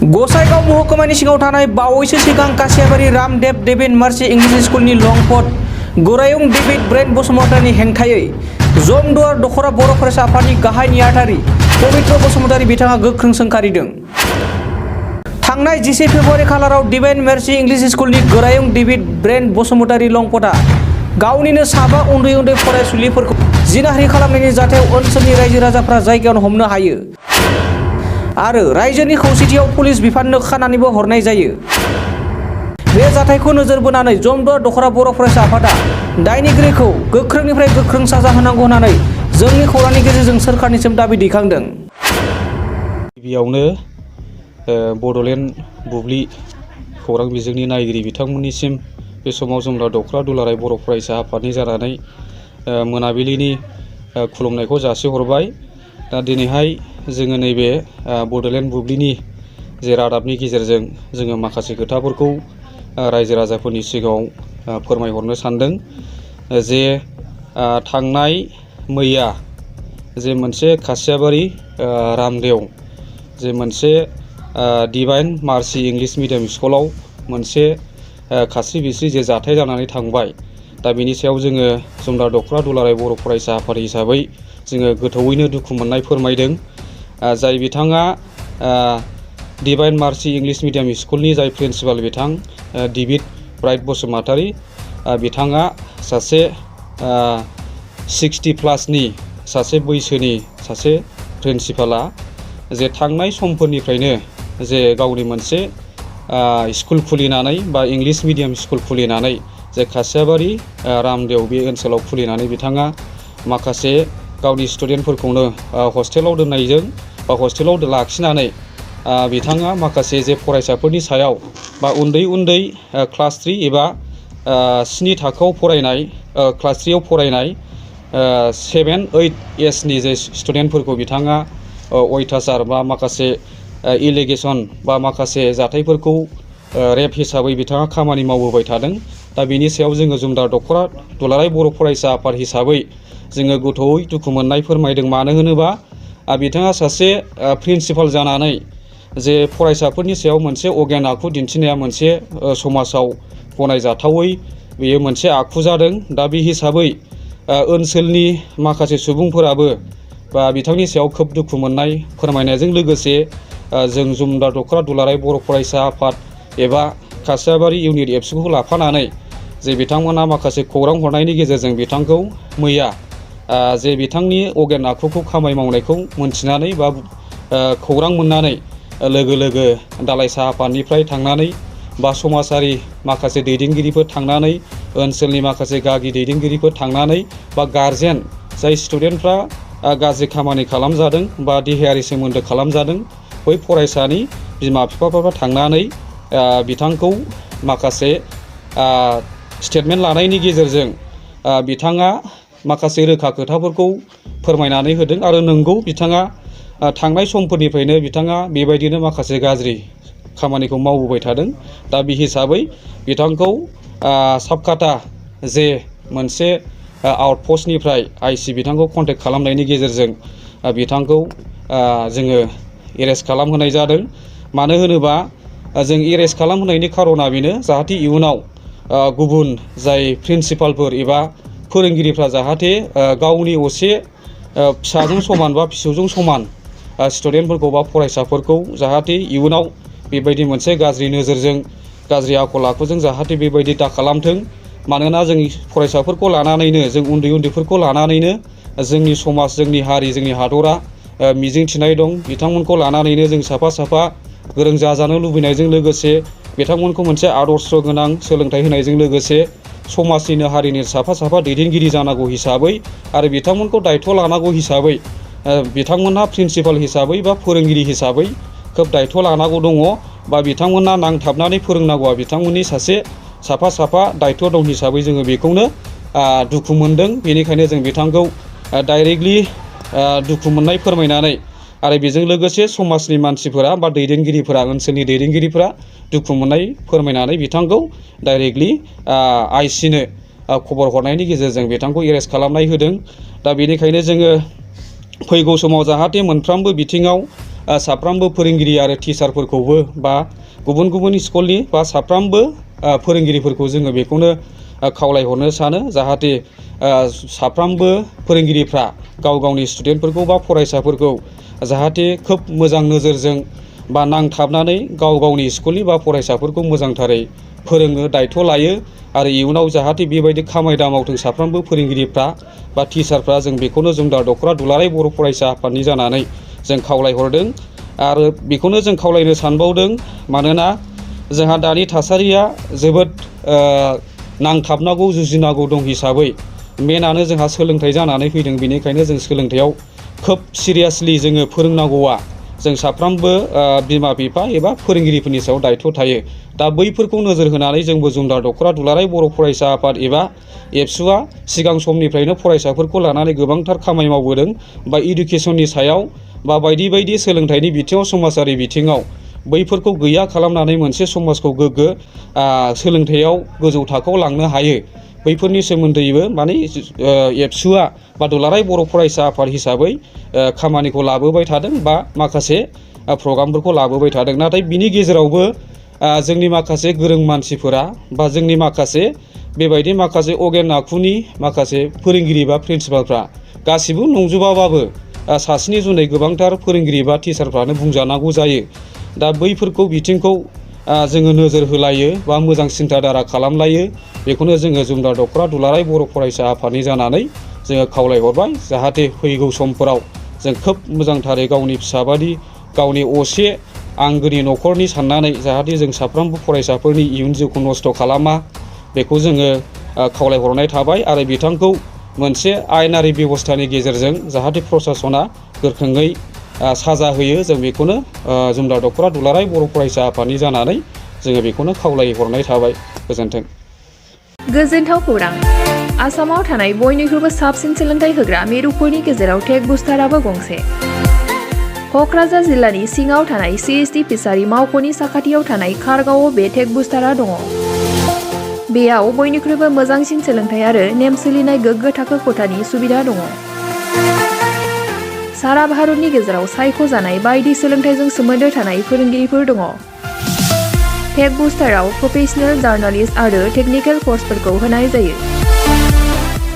गसाइगाव महकुमानि सिङाव थानाय बावैसो सिगां कासियाबारि रामदेव डेभिड मार्सि इंलिश स्कुलनि लंपट गोरायुं डेभिड ब्रेन बसुमतारीनि हेंथायै जमदुवार दख'रा बर' फरायसा आफादनि गाहाय नेहाथारि पबित्र बसुमतारी बिथाङा गोख्रों सोंखारिदों। थांनाय 11 फेब्रुवारि खालाराव डिवाइन मार्सि इंलिश स्कुलनि गोरायुं डेभिड ब्रेन बसुमतारी लंपटआ गावनिनो साबा उन्दै उन्दै फरायसुलिफोरखौ जिनाहारि खालामनायनि जाथायाव ओनसोलनि रायजो राजाफ्रा जायगायावनो हमनो हायो आरो रायजोनि खौसेथियाव पुलिस बिफाननो खानानैबो हरनाय जायो। बे जाथायखौ नोजोर बोनानै जमदुवार दख'रा बर' फरायसा आफादा दायनिगिरिखौ गोख्रोंनिफ्राय गोख्रों साजा होनांगौ होननानै जोंनि खौरांनि गेजेरजों सोरखारनिसिम दाबि दैखांदों। गिबियावनो बड'लेण्ड बुब्लि खौरां बिजोंनि नायगिरि बिथांमोननिसिम बे समाव जमदुवार दख'रा दुलाराय बर' फरायसा आफादनि जानानै मोनाबिलिनि खुलुमनायखौ जासिहरबाय। दा दिनैहाय जोङो नैबे बड'लेण्ड बुब्लिनि जे रादाबनि गेजेरजों जोङो माखासे खोथाफोरखौ रायजो राजाफोरनि सिगाङाव फोरमायहरनो सानदों जे थांनाय मैया जे मोनसे कासियाबारि रामदेव जे मोनसे डिवाइन मार्सि इंलिश मिडियाम स्कुलाव मोनसे खास्रि बिस्रि जे जाथाय जानानै थांबाय। दा बेनि सायाव जोङो जमदुवार दख'रा दुलाराय बर' फरायसा आफाद हिसाबै जोङो गोथौयैनो दुखु मोननाय फोरमायदों। जाय बिथाङा डिवाइन मार्सि इंलिश मिडियाम स्कुलनि जाय प्रिन्सिपाल बिथां डेभिड ब्राइन बसुमातारी बिथाङा सासे 60+ सासे बैसोनि सासे प्रिन्सिपाला जे थांनाय समफोरनिफ्रायनो जे गावनि मोनसे स्कुल खुलिनानै बा इंलिश मिडियाम स्कुल खुलिनानै जे कासियाबारि रामदेव बे ओनसोलाव खुलिनानै बिथाङा माखासे गावनि स्टुडेन्टफोरखौनो हस्टेलाव दोननायजों बा हस्टेलाव लाखिनानै बिथाङा माखासे जे फरायसाफोरनि सायाव बा उन्दै उन्दै क्लास 3 एबा 7 थाखोआव फरायनाय क्लास 3 आव फरायनाय 7-8 एजनि जे स्टुडेन्टफोरखौ बिथाङा अयथासार बा माखासे इलिगेसन बा माखासे जाथायफोरखौ रेप हिसाबै बिथाङा खामानि मावबोबाय थादों। दा बेनि सायाव जोङो जमदुवार दख'रा दुलाराय बर' फरायसा आफाद हिसाबै जोङो गोथौयै दुखु मोननाय फोरमायदों। मानो होनोबा बिथाङा सासे प्रिन्सिपाल जानानै जे फरायसाफोरनि सायाव मोनसे अगियान आखु दिन्थिनाया मोनसे समाजाव गनायजाथावै बेयो मोनसे आखु जादों। दा बे हिसाबै ओनसोलनि माखासे सुबुंफोराबो बा बिथांनि सायाव खोब दुखु मोननाय फोरमायनायजों लोगोसे जों जमदुवार दख'रा दुलाराय बर' फरायसा आफाद एबा कासियाबारि इउनिट एबसुखौ लाफानानै जे बिथांमोना माखासे खौरां हरनायनि गेजेरजों बिथांखौ मैया जे बिथांनि अगियान आखुखौ खामानि मावनायखौ मोनथिनानै बा खौरां मोननानै लोगो लोगो दालाइसा आफादनिफ्राय थांनानै बा समाजारि माखासे दैदेनगिरिफोर थांनानै ओनसोलनि माखासे गागि दैदेनगिरिफोर थांनानै बा गारजेन जाय स्टुडेन्टफ्रा गाज्रि खामानि खालामजादों बा देहायारि सोमोन्दो खालामजादों बै फरायसानि बिमा बिफाफ्रा थांनानै बिथांखौ माखासे स्टेटमेन्ट लानायनि गेजेरजों बिथाङा माखासे रोखा खोथाफोरखौ फोरमायनानै होदों आरो नंगौ बिथाङा थांनाय समफोरनिफ्रायनो बिथाङा बेबायदिनो माखासे गाज्रि खामानिखौ मावबोबाय थादों। दा बे हिसाबै बिथांखौ साबकाटा जे मोनसे आउटपस्टनिफ्राय आइसि बिथांखौ कन्टेक्ट खालामनायनि गेजेरजों बिथांखौ जोङो एरेस्ट खालामहोनाय जादों। मानो होनोबा जों एरेस्ट खालामहोनायनि खारना बेनो जाहाथे इयुनाव गुबुन जाय प्रिन्सिपालफोर एबा फोरोंगिरिफ्रा जाहाथे गावनि असे फिसाजों समान बा फिसौजों समान स्टुडेन्टफोरखौ बा फरायसाफोरखौ जाहाथे इयुनाव बेबायदि मोनसे गाज्रि नोजोरजों गाज्रि आखल आखुजों जाहाथे बेबायदि दा खालामथों। मानोना जों फरायसाफोरखौ लानानैनो जों उन्दै उन्दैफोरखौ लानानैनो जोंनि समाज जोंनि हारि जोंनि हादरा मिजिंथिनाय दं। बिथांमोनखौ लानानैनो जों साफा साफा गोरों जाजानो लुबैनायजों लोगोसे बिथांमोनखौ मोनसे आदर्श गोनां सोलोंथाइ होनायजों लोगोसे समाजनिनो हारिनि साफा साफा दैदेनगिरि जानांगौ हिसाबै आरो बिथांमोनखौ दायथ' लानांगौ हिसाबै बिथांमोनहा प्रिन्सिपाल हिसाबै बा फोरोंगिरि हिसाबै खोब दायथ' लानांगौ दङ बा बिथांमोनहा नांथाबनानै फोरोंनांगौआ बिथांमोननि सासे साफा साफा दायथ' दं हिसाबै जोङो बेखौनो दुखु मोनदों। बेनिखायनो जों बिथांखौ डाइरेक्टलि दुखु मोननाय फोरमायनानै आरो बेजों लोगोसे समाजनि मानसिफोरा बा दैदेनगिरिफोरा ओनसोलनि दैदेनगिरिफोरा दुखु मोननाय फोरमायनानै बिथांखौ डाइरेक्टलि आइसिनो खबर हरनायनि गेजेरजों बिथांखौ एरेस्ट खालामनाय होदों। दा बेनिखायनो जोङो फैगौ समाव जाहाथे मोनफ्रोमबो बिथिङाव साफ्रोमबो फोरोंगिरि आरो टिचारफोरखौबो बा गुबुन गुबुन स्कुलनि बा साफ्रोमबो फोरोंगिरिफोरखौ जोङो बेखौनो खावलायहरनो सानो जाहाथे साफ्रोमबो फोरोंगिरिफ्रा गाव गावनि स्टुडेन्टफोरखौ बा फरायसाफोरखौ जाहाथे खोब मोजां नोजोरजों बा नांथाबनानै गाव गावनि स्कुलनि बा फरायसाफोरखौ मोजांथारै फोरोंनो दायथ' लायो आरो इयुनाव जाहाथे बेबायदि खामाय दामावथों साफ्रोमबो फोरोंगिरिफ्रा बा टिचारफ्रा जों बेखौनो जुमदार दख'रा दुलाराय बर' फरायसा आफादनि जानानै जों खावलायहरदों आरो बेखौनो जों खावलायनो सानबावदों मानोना जोंहा दानि थासारिया जोबोद नांथाबनांगौ जुजिनांगौ दं हिसाबै मेनानो जोंहा सोलोंथाइ जानानै फैदों। बेनिखायनो जों सोलोंथायाव खोब सिरियासलि जोङो फोरोंनांगौआ जों साफ्रोमबो बिमा बिफा एबा फोरोंगिरिफोरनि सायाव दायथ' थायो। दा बैफोरखौ नोजोर होनानै जोंबो जुमदार दख'रा दुलाराय बर' फरायसा आफाद एबा एबसुआ सिगां समनिफ्रायनो फरायसाफोरखौ लानानै गोबांथार खामानि मावबोदों बा इडुकेसननि सायाव बा बायदि बायदि सोलोंथाइनि बिथिङाव समाजारि बिथिङाव बैफोरखौ गैया खालामनानै मोनसे समाजखौ गोग्गो सोलोंथायाव गोजौ थाखोआव लांनो हायो बैफोरनि सोमोन्दैबो माने एबसुआ बा दुलाराय बर' फरायसा आफाद हिसाबै खामानिखौ लाबोबाय थादों बा माखासे प्रग्रामफोरखौ लाबोबाय थादों। नाथाय बिनि गेजेरावबो जोंनि माखासे गोरों मानसिफोरा बा जोंनि माखासे बेबायदि माखासे अगेन आखुनि माखासे फोरोंगिरि बा प्रिन्सिपालफ्रा गासिबो नंजोबाबाबो सासेनि जुनै गोबांथार फोरोंगिरि बा टिचारफ्रानो बुंजानांगौ जायो। दा बैफोरखौ बिथिंखौ जोङो नोजोर होलायो बा मोजां सिन्था धारा खालामलायो बेखौनो जोङो जुमदार दख'रा दुलाराय बर' फरायसा आफादनि जानानै जोङो खावलायहरबाय जाहाथे फैगौ समफोराव जों खोब मोजांथारै गावनि फिसाबादि गावनि असे आंगोनि न'खरनि साननानै जाहाथे जों साफ्रोमबो फरायसाफोरनि इयुन जिउखौ नस्थ' खालामा बेखौ जोङो खावलायहरनाय थाबाय आरो बिथांखौ मोनसे आयेनारि बेब'स्थानि गेजेरजों जाहाथे प्रसासना गोख्रोङै साजा होयो जों बेखौनो जुमदार दख'रा दुलाराय बर' फरायसा आफादनि जानानै जोङो बेखौनो खावलायहरनाय थाबाय। गोजोन्थों। गोजोनथाव खौरां। आसामाव थानाय बयनिख्रुइबो साबसिन सोलोंथाइ होग्रा मिरुफोरनि गेजेराव टेक बुस्टाराबो गंसे। क'क्राझार जिल्लानि सिङाव थानाय CST फिसारि मावख'नि साखाथियाव थानाय खारगावआव बे टेक बुस्टारा दङ। बेयाव बयनिख्रुइबो मोजांसिन सोलोंथाइ आरो नेम सोलिनाय गोग्गो थाखो खथानि सुबिदा दङ। सारा भारतनि गेजेराव सायख'जानाय बायदि सोलोंथाइजों सोमोन्दो थानाय फोरोंगिरिफोर दङ। टेक बुस्टाराव प्रफेशनेल जार्नालिस्ट आरो टेकनिकेल कर्सफोरखौ होनाय जायो।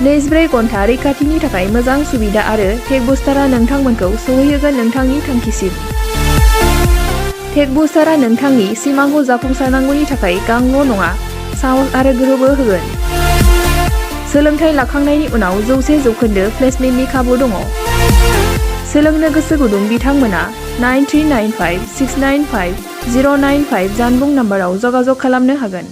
24 घन्टा रैखाथिनि थाखाय मोजां सुबिदा आरो टेक बुस्टारा नोंथांमोनखौ सौहैहोगोन नोंथांनि थांखिसिम। टेक बुस्टारा नोंथांनि सिमांखौ जाफुंसारनांगौनि थाखाय गांल' नङा साहस आरो गोहोबो होगोन। सोलोंथाइ लाखांनायनि उनाव 100% प्लेसमेन्टनि खाबु दङ। सोलोंनो गोसो गुदुं बिथांमोना 9395695095 जानबुं नाम्बाराव जगाजग खालामनो हागोन।